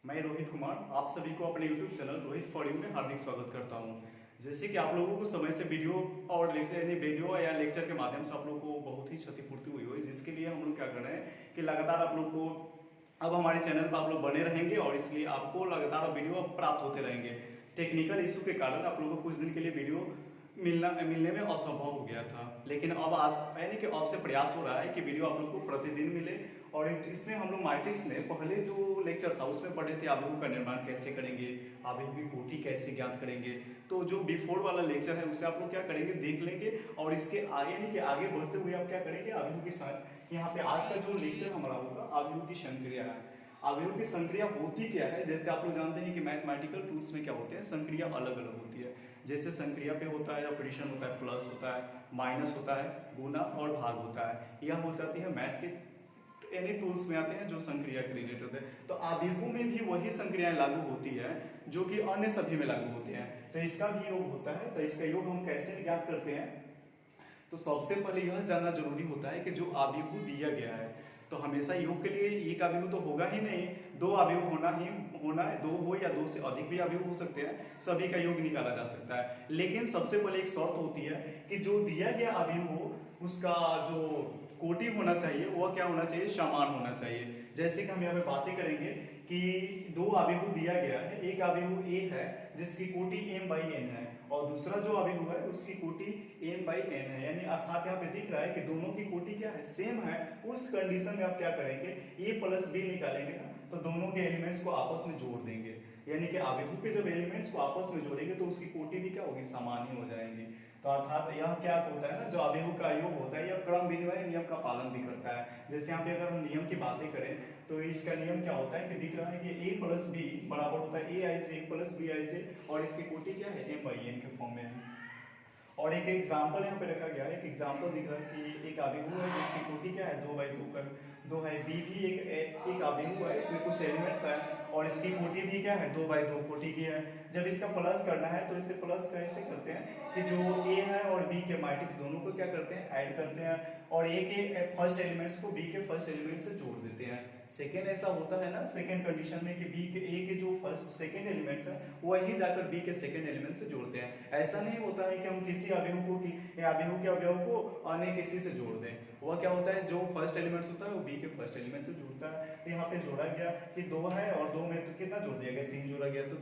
मैं रोहित कुमार आप सभी को अपने YouTube channel Rohit for you में हार्दिक स्वागत करता हूं। जैसे कि आप लोगों को समय से वीडियो और लेक्चर यानी वीडियो या लेक्चर के माध्यम से आप लोगों को बहुत ही क्षतिपूर्ति हुई है, जिसके लिए हम लोग क्या कर रहे हैं कि लगातार आप लोग को अब हमारे चैनल पर आप लोग बने रहेंगे और इसलिए आपको लगातार वीडियो प्राप्त होते रहेंगे। टेक्निकल इशू के कारण आप लोगों को कुछ दिन के लिए वीडियो मिलने में असंभव हो गया था, लेकिन अब आज यानी कि अब से प्रयास हो रहा है कि वीडियो आप लोग को प्रतिदिन मिले। और इसमें हम लोग मैट्रिक्स में पहले जो लेक्चर था उसमें पढ़े थे आव्यूह का निर्माण कैसे करेंगे, आव्यूह की कोटि कैसे ज्ञात करेंगे। तो जो बिफोर वाला लेक्चर है उससे आप लोग क्या करेंगे देख लेंगे और इसके आगे यानी कि आगे बढ़ते हुए आप क्या करेंगे आव्यूह के साथ यहाँ पे आज का जो लेक्चर हमारा होगा आव्यूह की संक्रिया है। आव्यूह की संक्रिया होती क्या है, जैसे आप लोग जानते हैं कि मैथमेटिकल टूल्स में क्या होते हैं संक्रिया अलग अलग होती है। जैसे संक्रिया पे होता है ऑपरेशन होता है, प्लस होता है, माइनस होता है, गुना और भाग होता है। यह हो जाती है मैथ के यानी टूल्स में आते हैं जो संक्रिया के रिलेटेड होते हैं। तो आव्यूह में भी वही संक्रियाएं लागू होती है जो कि अन्य सभी में लागू होती हैं। तो इसका भी योग होता है। तो इसका योग हम कैसे ज्ञात करते हैं, तो सबसे पहले यह जानना जरूरी होता है कि जो आव्यूह दिया गया है तो हमेशा योग के लिए एक आव्यूह तो होगा ही नहीं, दो आव्यूह होना है, दो हो या दो से अधिक भी आव्यूह हो सकते हैं, सभी का योग निकाला जा सकता है। लेकिन सबसे पहले एक शर्त होती है कि जो दिया गया आव्यूह हो उसका जो कोटि होना चाहिए वह क्या होना चाहिए, समान होना चाहिए। जैसे कि हम यहाँ पे बातें करेंगे कि दो आव्यूह दिया गया है, एक आव्यूह ए है जिसकी कोटि m/n है और दूसरा जो आव्यूह है उसकी कोटि m/n है, यानी अर्थात यहाँ पे दिख रहा है कि दोनों की कोटि क्या है, सेम है। उस कंडीशन में आप क्या करेंगे, a प्लस b निकालेंगे ना तो दोनों के एलिमेंट्स को आपस में जोड़ देंगे, यानी कि आव्यूह के जब एलिमेंट्स को आपस में जोड़ेंगे तो उसकी कोटि भी क्या होगी, समान ही हो जाएंगी। तो अर्थात यह क्या होता है ना, जो आव्यूह का योग होता है यह क्रम विनिमय नियम का पालन भी करता है। जैसे यहाँ पे अगर हम नियम की बातें करें तो इसका नियम क्या होता है कि दिख रहा है कि a प्लस बी बराबर होता है ai प्लस bi और इसकी कोटि क्या है m/n के फॉर्म में है। और एक एग्जाम्पल यहाँ पे रखा गया है, एक एग्जाम्पल दिख रहा है कि एक आव्यूह है जिसकी कोटि क्या है 2/2 का 2 है। बी भी एक आव्यूह है, इसमें कुछ एलिमेंट्स है और इसकी कोटि भी क्या है 2/2 कोटि की है। जब इसका प्लस करना है तो इसे प्लस कैसे करते हैं कि जो ए है और बी के मैट्रिक्स दोनों को क्या करते हैं ऐड करते हैं और ए के फर्स्ट एलिमेंट्स को बी के फर्स्ट एलिमेंट से जोड़ देते हैं। सेकेंड ऐसा होता है ना सेकेंड कंडीशन में कि बी के ए के जो फर्स्ट सेकेंड एलिमेंट्स है वही जाकर बी के सेकेंड एलिमेंट से जोड़ते हैं। ऐसा नहीं होता है कि हम किसी आव्यूह को आव्यूह के अवयव को अन्य किसी से जोड़ दें। वह क्या होता है, जो फर्स्ट एलिमेंट्स होता है वो बी के फर्स्ट एलिमेंट से जुड़ता है। तो यहाँ पे जोड़ा गया कि 2 है और 2 में तो कितना जोड़ दिया गया, 3 जोड़ा गया। तो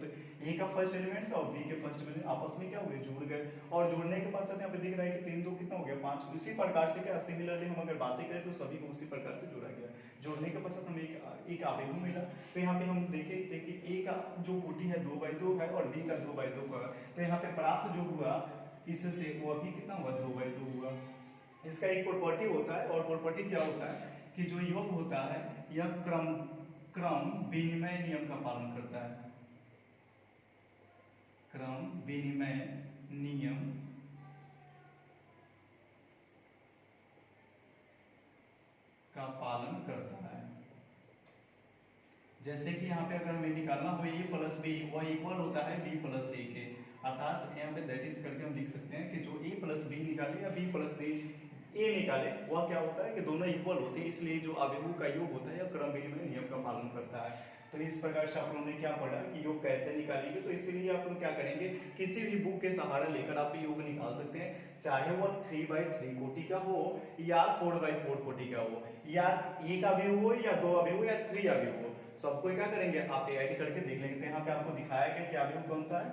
ए का फर्स्ट एलिमेंट्स और बी के फर्स्ट एलिमेंट आपस में क्या हो गए, जुड़ गए। और जुड़ने के बाद यहाँ पे दिख रहा है कि 3 2 कितना हो गया 5। उसी प्रकार से क्या सिमिलरली हम अगर बातें करें तो सभी को उसी प्रकार से जोड़ा गया। जोड़ने के पश्चात हमें एक आव्यूह मिला। तो यहाँ पे हम देखे थे कि ए का जो कोटि है 2/2 है और बी का 2/2 का। तो यहाँ पे प्राप्त जो हुआ इससे वो अभी कितना हुआ 2/2 हुआ। इसका एक प्रॉपर्टी होता है और प्रॉपर्टी क्या होता है कि जो योग होता है यह क्रम विनिमय नियम का पालन करता है। क्रम विनिमय नियम का पालन करता है। जैसे कि यहाँ पे अगर हमें निकालना हो a प्लस बी वह इक्वल होता है b प्लस a के। अर्थात यहाँ पे दैट इज करके हम लिख सकते हैं कि जो a प्लस बी निकाले या b प्लस बी a निकाले वह क्या होता है कि दोनों इक्वल होते हैं, इसलिए जो आव्यूह का योग होता है यह क्रम विनिमय नियम का पालन करता है। तो इस प्रकार से आप लोगों ने क्या पढ़ा कि योग कैसे निकालेंगे। तो इसीलिए आप लोग क्या करेंगे, किसी भी बुक के सहारा लेकर आप योग निकाल सकते हैं, चाहे वह 3/3 कोटि का हो या 4/4 कोटि का हो या एक आव्यूह हो या 2 आव्यूह हो या 3 आव्यूह हो, सबको क्या करेंगे आप ऐड करके देख लेंगे। तो यहाँ पे आपको दिखाया गया कि आव्यूह कौन सा है,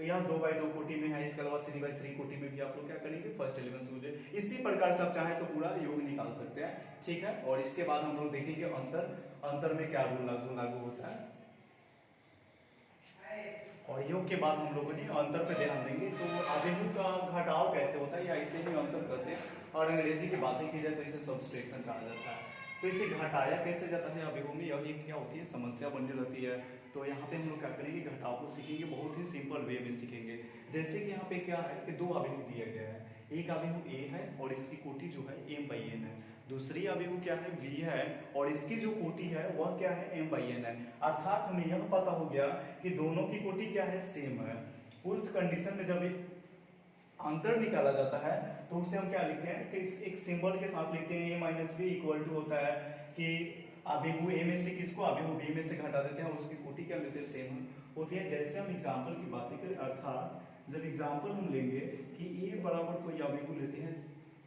यह 2/2 कोटि में है। इसके अलावा 3/3 कोटि में भी आप लोग क्या करेंगे फर्स्ट एलिमेंट मुझे इसी प्रकार से आप चाहे तो पूरा योग निकाल सकते हैं, ठीक है। और इसके बाद हम लोग देखेंगे अंतर में क्या रूल लागू होता है और योग के बाद हम लोगों ने अंतर पे ध्यान देंगे। तो आव्यूह का घटाव कैसे होता है या इसे ही अंतर कहते हैं और अंग्रेजी की बातें की जाए तो इसे सबस्ट्रैक्शन कहा जाता है। तो इसे घटाया कैसे जाता है आव्यूह में, यह एक क्या होती है समस्या बनी रहती है। तो यहाँ पे हम लोग क्या करेंगे घटाव को सीखेंगे, बहुत ही सिंपल वे में सीखेंगे। जैसे कि यहाँ पे क्या है कि 2 आव्यूह दिया गया है, एक आव्यूह a है और इसकी कोटि जो है m/n है, दूसरी आव्यूह क्या है b है और इसकी जो कोटि है वह क्या है m/n है। अर्थात हमें यह पता हो गया कि दोनों की कोटि क्या है सेम है। उस कंडीशन में जब अंतर निकाला जाता है तो उसे हम क्या लिखते हैं कि एक सिंबल के साथ लिखते हैं a - b इक्वल टू होता है कि आबेहू ए में से किसको आबेहू बी में से घटा देते हैं और उसकी कोटि क्या लेते हैं, सेम होती है। जैसे हम एग्जाम्पल की बातें करें, अर्थात जब एग्जाम्पल हम लेंगे कि ए बराबर कोई आबेहू लेते हैं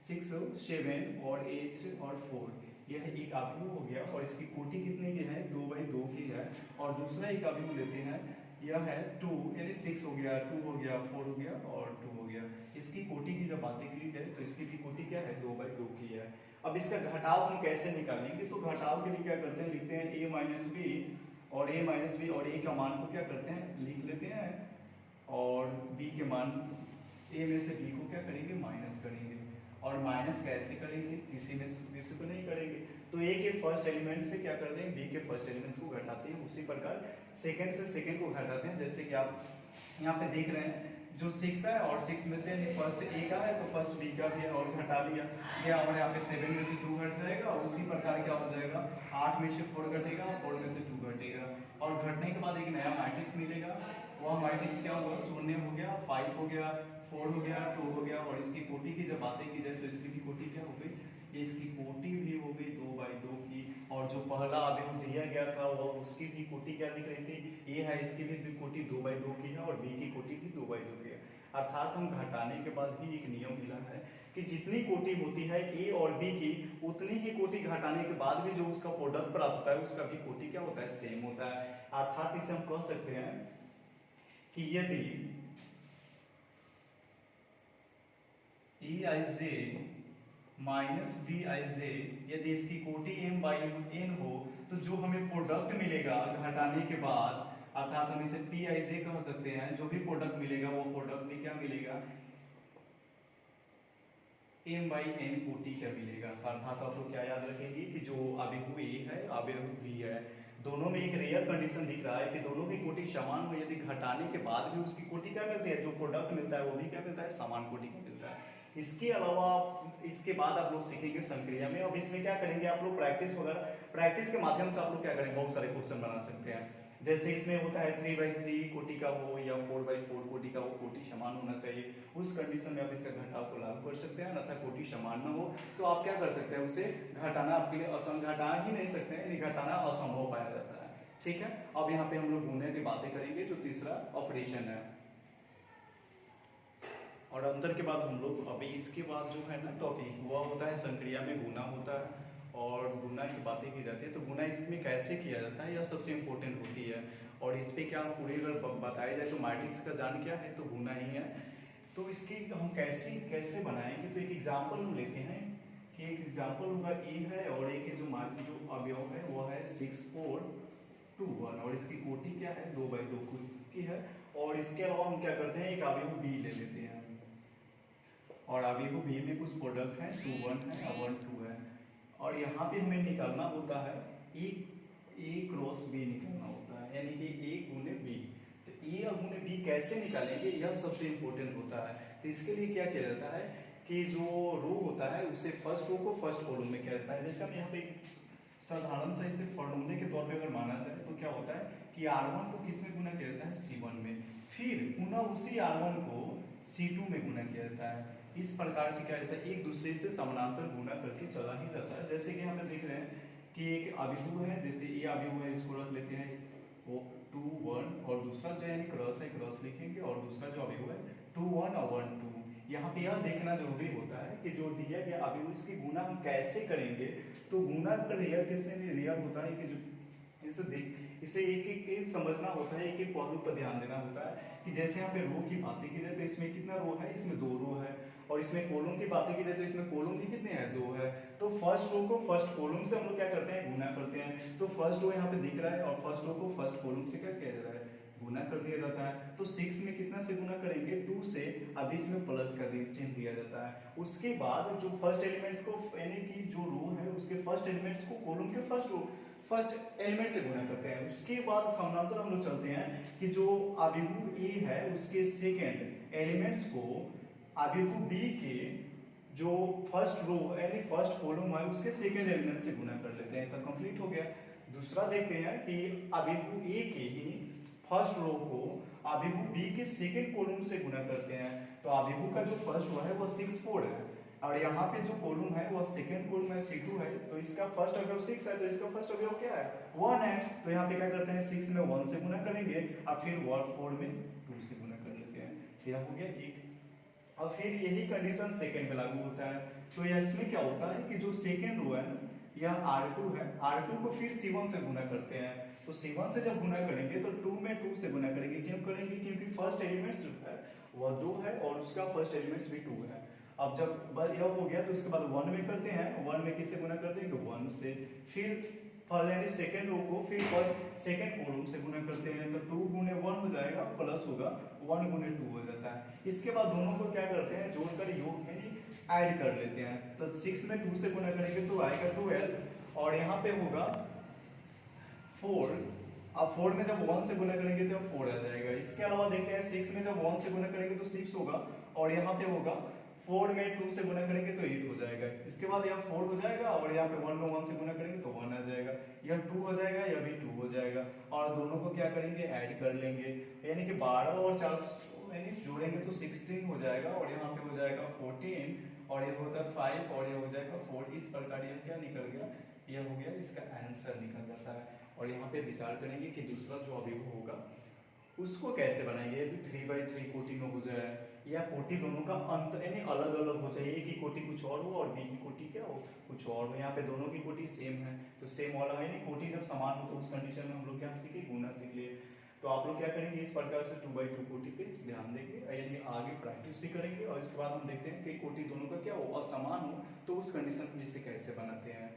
6, 7 और 8 और 4, यह एक आबेहू हो गया और इसकी कोटि कितने की है, 2/2 की है। और दूसरा एक आबेहू लेते हैं, यह है 2, यानी 6 हो गया, 2 हो गया, 4 हो गया और 2 हो गया। इसकी कोटि की जब बातें की जाए तो इसकी भी कोटि क्या है, 2/2 की है। अब इसका घटाव हम कैसे निकालेंगे, तो घटाव के लिए क्या करते हैं, लिखते हैं a माइनस बी और a माइनस बी और a का मान को क्या करते हैं, लिख लेते हैं और b के मान a में से b को क्या करेंगे, माइनस करेंगे। और माइनस कैसे करेंगे, किसी में से किसी को नहीं करेंगे, तो a के फर्स्ट एलिमेंट से क्या करते हैं, b के फर्स्ट एलिमेंट्स को घटाते हैं। उसी प्रकार सेकंड से सेकंड को घटाते हैं। जैसे कि आप यहाँ पे देख रहे हैं, जो 6 है और 6 में से फर्स्ट a का है तो फर्स्ट b का भी है और घटा लिया गया, और यहाँ पे 7 में से 2 घट जाएगा और उसी प्रकार क्या हो जाएगा, 8 में से 4 घटेगा, 4 में से 2 घटेगा और घटने के बाद एक नया मैट्रिक्स मिलेगा। वह मैट्रिक्स क्या होगा, 0 हो गया, 5 हो गया, 4 हो गया, 2 हो गया। और इसकी कोटि की जब बातें की जाए तो इसकी भी कोटि क्या हो गई, इसकी कोटि भी हो गई 2/2 की। और जो पहला आबेहू दिया गया था वह उसकी भी कोटि क्या दिख रही थी, ए है, इसकी भी कोटि 2/2 की है और बी की कोटि भी 2/2 की है। अर्थात हम घटाने के बाद भी एक नियम मिला है कि जितनी कोटि होती है ए और बी की, उतनी ही कोटि घटाने के बाद भी जो उसका प्रोडक्ट प्राप्त होता है उसका भी कोटि क्या होता है, सेम होता है। अर्थात इसे हम कह सकते हैं कि यदि eij माइनस bij यदि इसकी कोटि m/n हो, तो जो हमें प्रोडक्ट मिलेगा घटाने के बाद, अर्थात हम इसे pij कह सकते हैं, जो भी प्रोडक्ट मिलेगा वो प्रोडक्ट में क्या मिलेगा, m/n कोटि क्या मिलेगा। अर्थात आप लोग क्या याद रखेंगे कि जो आबेहू a है, आबेहू b है, दोनों में एक रेयर कंडीशन दिख रहा है कि दोनों की कोटि समान हो। यदि घटाने के बाद भी उसकी कोटि क्या मिलती है, जो प्रोडक्ट मिलता है वो भी क्या मिलता है, समान कोटि का मिलता है। इसके अलावा इसके बाद आप लोग सीखेंगे संक्रिया में। अब इसमें क्या करेंगे आप लोग, प्रैक्टिस वगैरह, प्रैक्टिस के माध्यम से आप लोग क्या करेंगे, बहुत सारे क्वेश्चन बना सकते हैं। जैसे इसमें होता है 3/3 कोटि का हो या 4/4 कोटि का हो, कोटि समान होना चाहिए। उस कंडीशन में आप इसके घटाव को लागू कर सकते हैं, अन्यथा कोटि समान न हो तो आप क्या कर सकते हैं, उसे घटाना आपके लिए घटा ही नहीं सकते हैं, यानी घटाना असंभव पाया जाता है। ठीक है, अब यहाँ पे हम लोग गुणे की बातें करेंगे, जो तीसरा ऑपरेशन है। और अंतर के बाद हम लोग अभी इसके बाद जो है ना टॉपिक, वह होता है संक्रिया में गुना होता है और गुना की बातें की जाती है। तो गुना इसमें कैसे किया जाता है, यह सबसे इम्पोर्टेंट होती है। और इस पर क्या पूरी अगर बताया जाए तो मैट्रिक्स का जान क्या है, तो गुना ही है। तो इसकी हम कैसे बनाएंगे, तो एक एग्जाम्पल हम लेते हैं कि एक एग्जाम्पल होगा ए है और ए के जो अवयव है वो है 6, 4, 2, 1 और इसकी कोटि क्या है, 2/2 की है। और इसके अलावा हम क्या करते हैं, एक अवयव बी ले लेते हैं और अवयव बी में कुछ प्रोडक्ट है, 2, 1 है और 1, 2 है। और यहाँ पे हमें निकालना होता है ए क्रॉस बी निकालना होता है, यानी कि ए गुने बी। तो ए गुने बी कैसे निकालेंगे, यह सबसे इंपॉर्टेंट होता है। तो इसके लिए क्या किया जाता है कि जो रो होता है उसे फर्स्ट रो को फर्स्ट कॉलम में किया जाता है। जैसे हम यहाँ पे साधारण सा इसे फॉर्मूले के तौर पे अगर माना जाए तो क्या होता है कि R1 को किस में गुना किया जाता है, C1 में, फिर पुनः उसी R1 को C2 में गुना किया जाता है। इस प्रकार से क्या होता है, एक दूसरे से समानांतर गुना करके चला ही जाता है। जैसे कि हम देख रहे हैं कि एक अवयव है, जैसे ये अवयव है, इसको रख लेते हैं वो 2, 1 और दूसरा जो है क्रॉस है, क्रॉस लिखेंगे और दूसरा जो अवयव है 2, 1 और 1, 2। यहाँ पे यह देखना जरूरी होता है कि जो दिया गया अवयव इसकी गुना हम कैसे करेंगे। तो गुना का रियल कैसे रियल होता है कि जो इसे एक समझना होता है, एक पहलू पर ध्यान देना होता है कि जैसे यहाँ पे रो की बातें की जाए तो इसमें कितना रो है, इसमें 2 रो है। और इसमें कॉलम की बातें की जाए तो इसमें कॉलम भी कितने हैं, 2 है। तो फर्स्ट रो को फर्स्ट कॉलम से हम लोग क्या करते हैं, गुना करते हैं। तो फर्स्ट रो यहाँ पे दिख रहा है और फर्स्ट रो को फर्स्ट कॉलम से क्या किया जा रहा है, गुना कर दिया जाता है। तो 6 में कितना से गुना करेंगे, 2 से, अभी इसमें प्लस का चिन्ह दिया जाता है। उसके बाद जो फर्स्ट एलिमेंट्स को, यानी कि जो रो है उसके फर्स्ट एलिमेंट्स को कॉलम के फर्स्ट एलिमेंट से गुना करते हैं। उसके बाद समानांतर हम लोग चलते हैं कि जो अवयव ए है उसके सेकेंड एलिमेंट्स को अवयव बी के जो फर्स्ट रो यानी फर्स्ट कॉलम है उसके सेकेंड एलिमेंट से गुना कर लेते हैं, तो कंप्लीट हो गया। दूसरा देखते हैं कि अवयव ए के ही फर्स्ट रो को अवयव बी के सेकेंड कॉलम से गुना करते हैं। तो अवयव का जो फर्स्ट रो है वो 6, 4 है, और यहाँ पे जो कॉलम है वो सेकंड कॉलम है C2 है, तो इसका फर्स्ट अवयव 6 है, तो इसका फर्स्ट अवयव क्या है 1 है। तो यहाँ पे क्या करते हैं 6 में 1 से गुना करेंगे और फिर 4 में 2 से गुना कर लेते हैं, यह हो गया 1। और फिर यही कंडीशन सेकंड पे लागू होता है। तो यह इसमें क्या होता है कि जो सेकंड रो है ना यह R2 है, R2 को फिर C1 से गुना करते हैं। तो C1 से जब गुना करेंगे तो 2 में 2 से गुना करेंगे, क्यों करेंगे क्योंकि फर्स्ट एलिमेंट्स जो है वह 2 है और उसका फर्स्ट एलिमेंट्स भी 2 है। अब जब बस यह हो गया तो उसके बाद 1 में करते हैं, 1 में किससे गुना करते हैं 1 से, फिर फर्स्ट यानी सेकंड रो को फिर फर्स्ट सेकंड कॉलम से गुना करते हैं, तो 2 गुने 1 हो जाएगा प्लस होगा 1 गुने 2 हो जाता है। इसके बाद दोनों को क्या करते हैं जोड़कर योग यानी ऐड कर लेते हैं, तो 6 में 2 से गुना करेंगे तो आएगा 12 और यहाँ पे होगा 4। अब 4 में जब 1 से गुना करेंगे तो 4 आ जाएगा। इसके अलावा देखते हैं 6 में जब 1 से गुना करेंगे तो 6 होगा और यहाँ पे होगा 4 में 2 से गुना करेंगे तो 8 हो जाएगा। इसके बाद यहाँ 4 हो जाएगा और यहाँ पे 1 में 1 से गुना करेंगे तो 1 आ जाएगा, यह 2 हो जाएगा, यह भी 2 हो जाएगा और दोनों को क्या करेंगे ऐड कर लेंगे, यानी कि 12 और 4 यानी जोड़ेंगे तो 16 हो जाएगा और यहाँ पे हो जाएगा 14 और ये होता है 5 और ये हो जाएगा 4। इस प्रकार यह क्या निकल गया, यह हो गया इसका आंसर निकल जाता है। और यहाँ पे विचार करेंगे कि दूसरा जो अवयव होगा उसको कैसे बनाएंगे। यदि 3/3 कोटि में हो जाए या कोटि दोनों का अंत यानी अलग अलग हो जाए, ए की कोटि कुछ और हो और बी की कोटि क्या हो कुछ और हो, यहाँ पे दोनों की कोटि सेम है तो सेम वाला है नहीं, कोटि जब समान हो तो उस कंडीशन में हम लोग क्या सीखे गुना सीख लिए। तो आप लोग क्या करेंगे इस प्रकार से 2/2 कोटि पे ध्यान देंगे, यानी आगे प्रैक्टिस भी करेंगे और इसके बाद हम देखते हैं कि कोटि दोनों का क्या हो असमान हो तो उस कंडीशन में इसे कैसे बनाते हैं।